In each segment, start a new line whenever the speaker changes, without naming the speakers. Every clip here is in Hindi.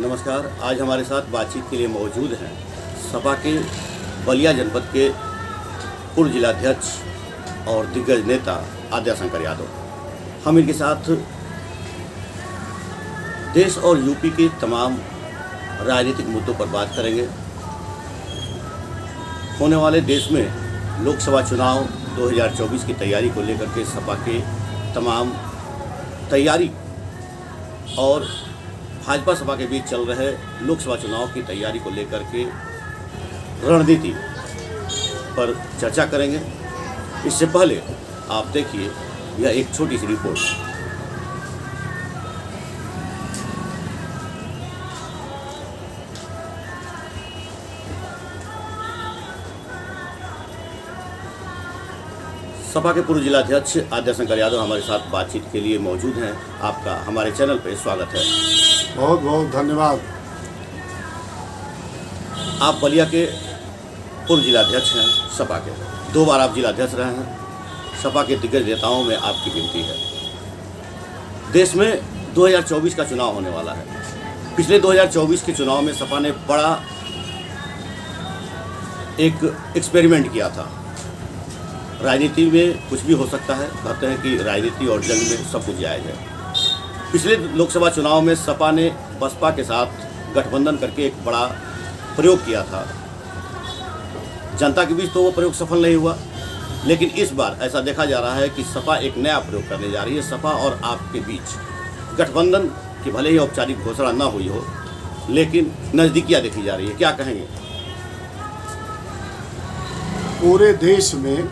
नमस्कार। आज हमारे साथ बातचीत के लिए मौजूद हैं सपा के बलिया जनपद के पूर्व जिलाध्यक्ष और दिग्गज नेता आद्याशंकर यादव। हम इनके साथ देश और यूपी के तमाम राजनीतिक मुद्दों पर बात करेंगे। होने वाले देश में लोकसभा चुनाव 2024 की तैयारी को लेकर के सपा के तमाम तैयारी और भाजपा सपा के बीच चल रहे लोकसभा चुनाव की तैयारी को लेकर के रणनीति पर चर्चा करेंगे। इससे पहले आप देखिए यह एक छोटी सी रिपोर्ट। सपा के पूर्व जिलाध्यक्ष आद्याशंकर यादव हमारे साथ बातचीत के लिए मौजूद हैं। आपका हमारे चैनल पर स्वागत है।
बहुत बहुत धन्यवाद।
आप बलिया के पूर्व जिलाध्यक्ष हैं सपा के, 2 बार आप जिलाध्यक्ष रहे हैं। सपा के दिग्गज नेताओं में आपकी गिनती है। देश में 2024 का चुनाव होने वाला है। पिछले 2024 के चुनाव में सपा ने बड़ा एक एक्सपेरिमेंट किया था। राजनीति में कुछ भी हो सकता है, कहते हैं कि राजनीति और जंग में सब कुछ जायज़ है। पिछले लोकसभा चुनाव में सपा ने बसपा के साथ गठबंधन करके एक बड़ा प्रयोग किया था। जनता के बीच तो वो प्रयोग सफल नहीं हुआ, लेकिन इस बार ऐसा देखा जा रहा है कि सपा एक नया प्रयोग करने जा रही है। सपा और आप के बीच गठबंधन की भले ही औपचारिक घोषणा न हुई हो, लेकिन नज़दीकियाँ देखी जा रही है। क्या कहेंगे?
पूरे देश में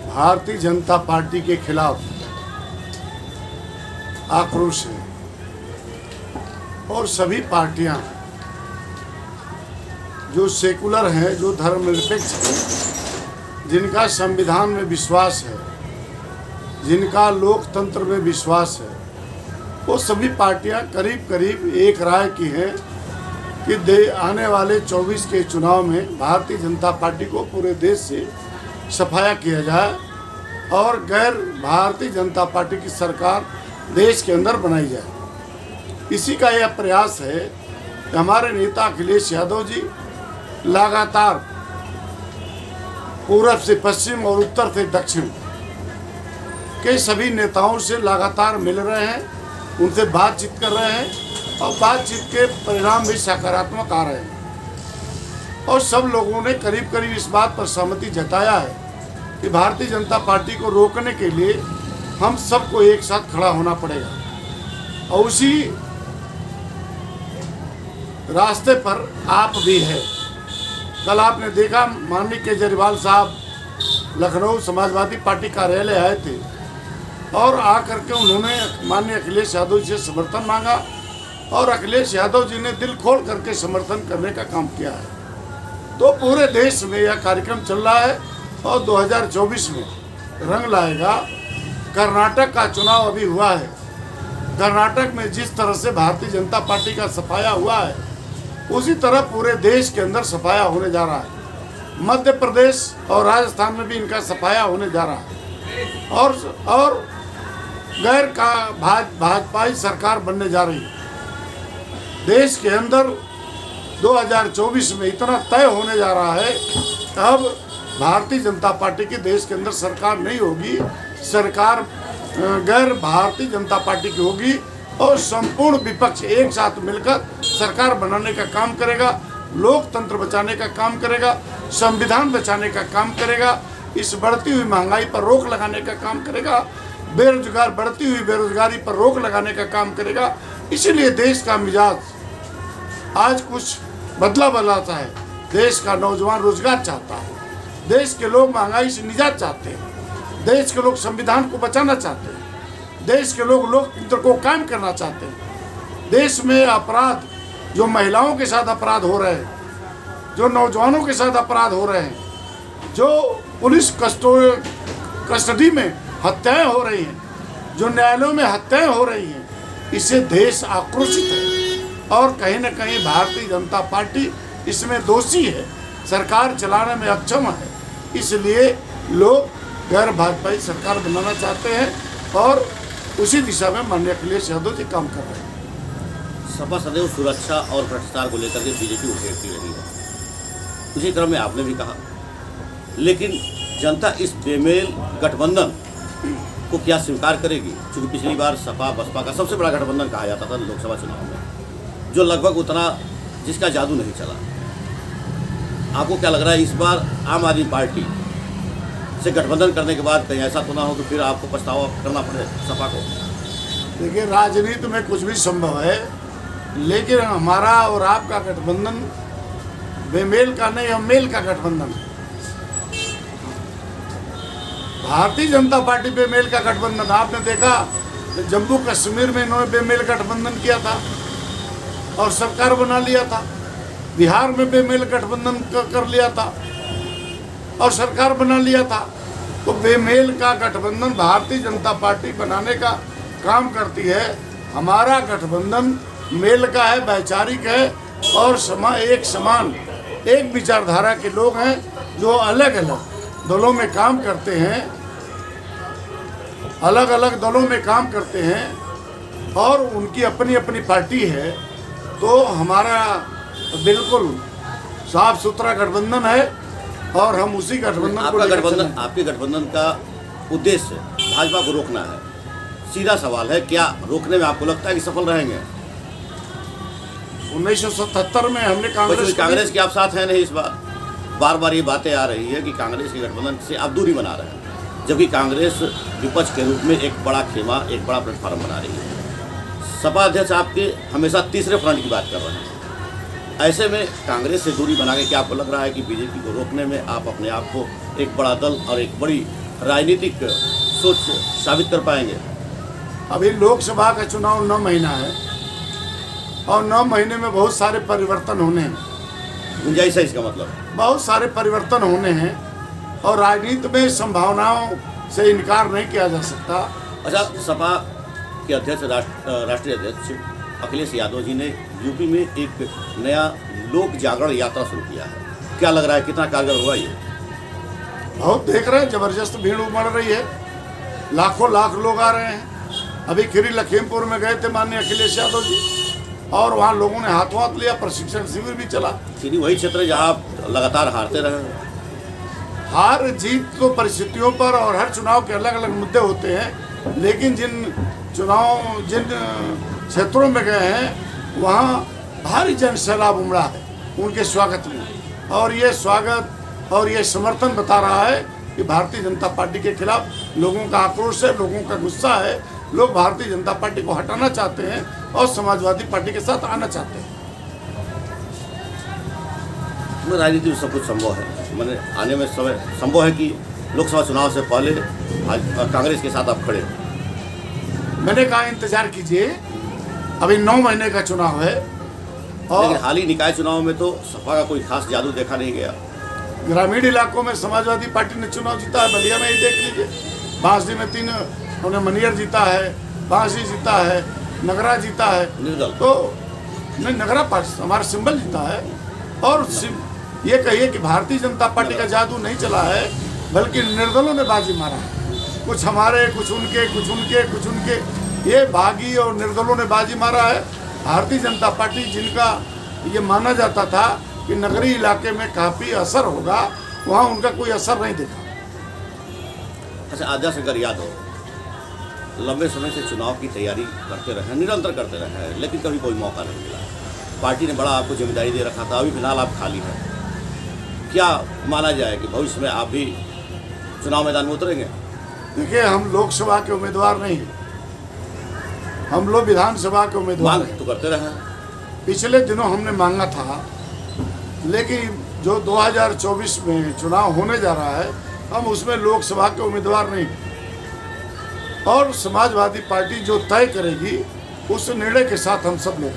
भारतीय जनता पार्टी के खिलाफ आक्रोश है और सभी पार्टियां जो सेकुलर हैं, जो धर्मनिरपेक्ष हैं, जिनका संविधान में विश्वास है, जिनका लोकतंत्र में विश्वास है, वो सभी पार्टियां करीब करीब एक राय की हैं कि आने वाले 24 के चुनाव में भारतीय जनता पार्टी को पूरे देश से सफाया किया जाए और गैर भारतीय जनता पार्टी की सरकार देश के अंदर बनाई जाए। इसी का यह प्रयास है कि हमारे नेता अखिलेश यादव जी लगातार पूरब से पश्चिम और उत्तर से दक्षिण के सभी नेताओं से लगातार मिल रहे हैं, उनसे बातचीत कर रहे हैं और बातचीत के परिणाम भी सकारात्मक आ रहे हैं। और सब लोगों ने करीब करीब इस बात पर सहमति जताया है कि भारतीय जनता पार्टी को रोकने के लिए हम सबको एक साथ खड़ा होना पड़ेगा और उसी रास्ते पर आप भी है। कल आपने देखा माननीय केजरीवाल साहब लखनऊ समाजवादी पार्टी कार्यालय आए थे और आकर के उन्होंने माननीय अखिलेश यादव जी से समर्थन मांगा और अखिलेश यादव जी ने दिल खोल करके समर्थन करने का काम किया है। तो पूरे देश में यह कार्यक्रम चल रहा है और 2024 में रंग लाएगा। कर्नाटक का चुनाव अभी हुआ है। कर्नाटक में जिस तरह से भारतीय जनता पार्टी का सफाया हुआ है, उसी तरह पूरे देश के अंदर सफाया होने जा रहा है। मध्य प्रदेश और राजस्थान में भी इनका सफाया होने जा रहा है और गैर का भाजपाई सरकार बनने जा रही है। देश के अंदर 2024 में इतना तय होने जा रहा है, अब भारतीय जनता पार्टी की देश के अंदर सरकार नहीं होगी, सरकार गैर भारतीय जनता पार्टी की होगी और संपूर्ण विपक्ष एक साथ मिलकर सरकार बनाने का काम करेगा, लोकतंत्र बचाने का काम करेगा, संविधान बचाने का काम करेगा, इस बढ़ती हुई महंगाई पर रोक लगाने का काम करेगा, बढ़ती हुई बेरोजगारी पर रोक लगाने का काम करेगा। इसीलिए देश का मिजाज आज कुछ बदलाता है। देश का नौजवान रोजगार चाहता है, देश के लोग महंगाई से निजात चाहते हैं, देश के लोग संविधान को बचाना चाहते हैं, देश के लोग लोकतंत्र को कायम करना चाहते हैं। देश में अपराध, जो महिलाओं के साथ अपराध हो रहे हैं, जो नौजवानों के साथ अपराध हो रहे हैं, जो पुलिस कस्टडी में हत्याएं हो रही हैं, जो न्यायालयों में हत्याएं हो रही हैं, इससे देश आक्रोशित है और कहीं न कहीं भारतीय जनता पार्टी इसमें दोषी है, सरकार चलाने में अक्षम है। इसलिए लोग गैर भाजपाई सरकार बनाना चाहते हैं और उसी दिशा में माननीय अखिलेश यादव जी काम कर रहे हैं।
सपा सदैव सुरक्षा और भ्रष्टाचार को लेकर के बीजेपी उठेती रही है, उसी क्रम में आपने भी कहा, लेकिन जनता इस बेमेल गठबंधन को क्या स्वीकार करेगी? क्योंकि पिछली बार सपा बसपा का सबसे बड़ा गठबंधन कहा जाता था लोकसभा चुनाव में, जो लगभग उतना जिसका जादू नहीं चला। आपको क्या लग रहा है इस बार आम आदमी पार्टी से गठबंधन करने के बाद कहीं ऐसा तो ना हो कि फिर आपको पछतावा करना पड़े सपा को?
देखिए, राजनीति में कुछ भी संभव है, लेकिन हमारा और आपका गठबंधन बेमेल का नहीं, हम मेल का गठबंधन है। भारतीय जनता पार्टी बेमेल का गठबंधन, आपने देखा जम्मू कश्मीर में इन्होंने बेमेल गठबंधन किया था और सरकार बना लिया था। बिहार में बेमेल गठबंधन कर लिया था और सरकार बना लिया था। तो बेमेल का गठबंधन भारतीय जनता पार्टी बनाने का काम करती है। हमारा गठबंधन मेल का है, वैचारिक है और एक समान एक विचारधारा के लोग हैं जो अलग अलग दलों में काम करते हैं, अलग अलग दलों में काम करते हैं और उनकी अपनी अपनी पार्टी है। तो हमारा बिल्कुल साफ सुथरा गठबंधन है और हम उसी गठबंधन को लेकर चलेंगे।
आपके गठबंधन का उद्देश्य भाजपा को रोकना है। सीधा सवाल है, क्या रोकने में आपको लगता है कि सफल रहेंगे?
1977 में हमने
कांग्रेस के आप साथ हैं नहीं इस बार बार ये बातें आ रही है कि कांग्रेस के गठबंधन से आप दूरी बना रहे हैं, जबकि कांग्रेस विपक्ष के रूप में एक बड़ा खेमा, एक बड़ा प्लेटफॉर्म बना रही है। सपा अध्यक्ष आपके हमेशा तीसरे फ्रंट की बात कर रहे हैं। ऐसे में कांग्रेस से दूरी बना के क्या आपको लग रहा है कि बीजेपी को रोकने में आप अपने आप को एक बड़ा दल और एक बड़ी राजनीतिक सोच साबित कर पाएंगे?
अभी लोकसभा का चुनाव 9 महीना है और 9 महीने में बहुत सारे परिवर्तन होने हैं।
गुंजाइश है इसका मतलब?
बहुत सारे परिवर्तन होने हैं और राजनीति में संभावनाओं से इनकार नहीं किया जा सकता।
अच्छा, सपा के अध्यक्ष राष्ट्रीय अध्यक्ष अखिलेश यादव जी ने यूपी में एक नया लोक जागरण यात्रा शुरू किया है। क्या लग रहा है कितना कारगर हुआ ये?
बहुत देख रहे हैं, जबरदस्त भीड़ उमड़ रही है, लाखों लाख लोग आ रहे हैं। अभी खीरी लखीमपुर में गए थे माननीय अखिलेश यादव जी और वहाँ लोगों ने हाथों हाथ लिया, प्रशिक्षण शिविर भी चला।
खीरी वही क्षेत्र है जहाँ आप लगातार हारते रहे।
हार जीत तो परिस्थितियों पर और हर चुनाव के अलग अलग मुद्दे होते हैं, लेकिन जिन क्षेत्रों में गए हैं वहाँ भारी जन सैलाब उमड़ा है उनके स्वागत में, और ये स्वागत और ये समर्थन बता रहा है कि भारतीय जनता पार्टी के खिलाफ लोगों का आक्रोश है, लोगों का गुस्सा है। लोग भारतीय जनता पार्टी को हटाना चाहते हैं और समाजवादी पार्टी के साथ आना चाहते हैं।
राजनीति में सब कुछ संभव है, मैंने आने में समय संभव है कि लोकसभा चुनाव से पहले कांग्रेस के साथ आप खड़े।
मैंने कहा इंतजार कीजिए, अभी 9 महीने का चुनाव है। और
लेकिन हाल ही निकाय चुनाव में तो सपा का कोई खास जादू देखा नहीं गया।
ग्रामीण इलाकों में समाजवादी पार्टी ने चुनाव जीता है। बलिया में ही देख लीजिए, बांसडी में 3 उन्हें मनियर जीता है, बांसडी जीता है, नगरा जीता है। तो नहीं, नगरा पार्टी हमारा सिंबल जीता है। और ये कहिए कि भारतीय जनता पार्टी का जादू नहीं चला है, बल्कि निर्दलों ने बाजी मारा है। कुछ हमारे, कुछ उनके, कुछ उनके, कुछ उनके, ये बागी और निर्दलों ने बाजी मारा है। भारतीय जनता पार्टी, जिनका ये माना जाता था कि नगरीय इलाके में काफ़ी असर होगा, वहाँ उनका कोई असर नहीं देखा।
अच्छा, आद्या शंकर यादव लंबे समय से चुनाव की तैयारी करते रहे, निरंतर करते रहे, लेकिन कभी कोई मौका नहीं मिला। पार्टी ने बड़ा आपको जिम्मेदारी दे रखा था, अभी फिलहाल आप खाली हैं। क्या माना जाए कि भविष्य में आप भी चुनाव मैदान में उतरेंगे?
देखिए, हम लोकसभा के उम्मीदवार नहीं, हम लोग विधानसभा के उम्मीदवार
तो करते रहे।
पिछले दिनों हमने मांगा था, लेकिन जो 2024 में चुनाव होने जा रहा है, हम उसमें लोकसभा के उम्मीदवार नहीं, और समाजवादी पार्टी जो तय करेगी उस निर्णय के साथ हम सब लोग,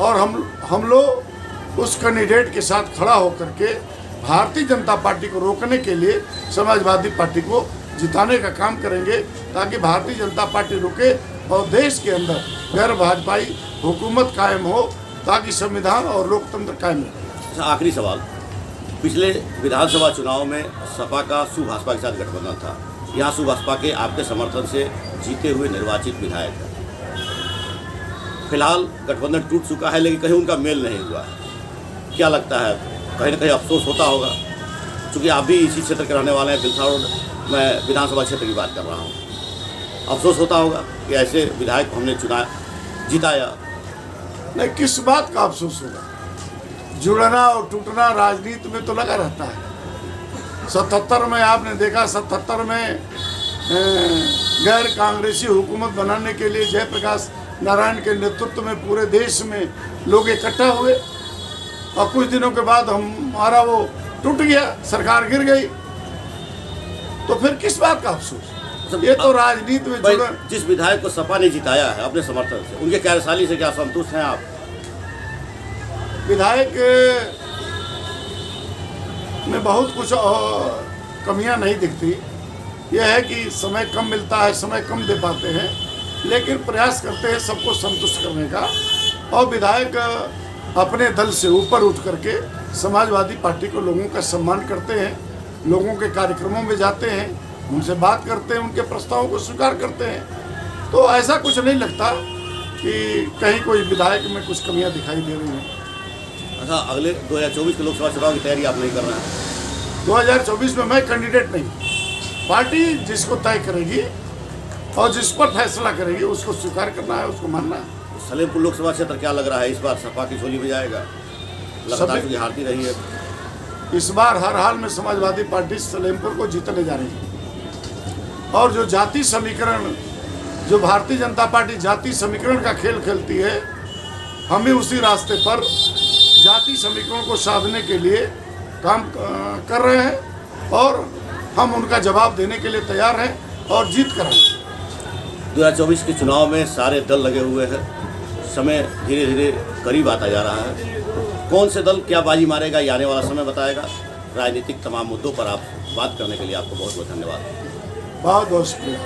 और हम लोग उस कैंडिडेट के साथ खड़ा होकर के भारतीय जनता पार्टी को रोकने के लिए समाजवादी पार्टी को जिताने का काम करेंगे, ताकि भारतीय जनता पार्टी रुके और देश के अंदर गैर भाजपाई हुकूमत कायम हो, ताकि संविधान और लोकतंत्र कायम रहे।
अच्छा, आखिरी सवाल, पिछले विधानसभा चुनाव में सपा का सुभाषपा के साथ गठबंधन था, यहाँ से बसपा के आपके समर्थन से जीते हुए निर्वाचित विधायक हैं। फिलहाल गठबंधन टूट चुका है, लेकिन कहीं उनका मेल नहीं हुआ है। क्या लगता है, कहीं ना कहीं अफसोस होता होगा? क्योंकि आप भी इसी क्षेत्र के रहने वाले हैं, बिलसा रोड, मैं विधानसभा क्षेत्र की बात कर रहा हूँ। अफसोस होता होगा कि ऐसे विधायक हमने जिताया।
नहीं, किस बात का अफसोस होगा? जुड़ना और टूटना राजनीति में तो लगा रहता है। 77 में आपने देखा, 77 में गैर कांग्रेसी हुकूमत बनाने के लिए जयप्रकाश नारायण के नेतृत्व में पूरे देश में लोग इकट्ठा हुए और कुछ दिनों के बाद हमारा वो टूट गया, सरकार गिर गई। तो फिर किस बात का अफसोस? ये तो राजनीति में जुड़ा।
जिस विधायक को सपा ने जिताया है अपने समर्थन से, उनके कार्यशैली से क्या संतुष्ट हैं आप?
विधायक में बहुत कुछ कमियां नहीं दिखती। यह है कि समय कम मिलता है, समय कम दे पाते हैं, लेकिन प्रयास करते हैं सबको संतुष्ट करने का। और विधायक अपने दल से ऊपर उठ करके समाजवादी पार्टी को लोगों का सम्मान करते हैं, लोगों के कार्यक्रमों में जाते हैं, उनसे बात करते हैं, उनके प्रस्तावों को स्वीकार करते हैं। तो ऐसा कुछ नहीं लगता कि कहीं कोई विधायक में कुछ कमियां दिखाई दे रही हैं।
अच्छा, अगले 2024 के लोकसभा चुनाव की तैयारी आप नहीं कर रहे हैं?
2024 में मैं कैंडिडेट नहीं, पार्टी जिसको तय करेगी और जिस पर फैसला करेगी उसको स्वीकार करना है, उसको मानना है।
सलेमपुर लोकसभा क्षेत्र क्या लग रहा है, इस बार सपा की झोली में जाएगा? लगातार क्योंकि हारती रही है।
इस बार हर हाल में समाजवादी पार्टी सलेमपुर को जीतने जा रही है। और जो जाति समीकरण, जो भारतीय जनता पार्टी जाति समीकरण का खेल खेलती है, हम भी उसी रास्ते पर जाति समीकरण को साधने के लिए काम कर रहे हैं और हम उनका जवाब देने के लिए तैयार हैं और जीत कर आएंगे।
2024 के चुनाव में सारे दल लगे हुए हैं, समय धीरे धीरे करीब आता जा रहा है। कौन से दल क्या बाजी मारेगा, ये आने वाला समय बताएगा। राजनीतिक तमाम मुद्दों पर आप बात करने के लिए आपको बहुत बहुत धन्यवाद।
बहुत बहुत शुक्रिया।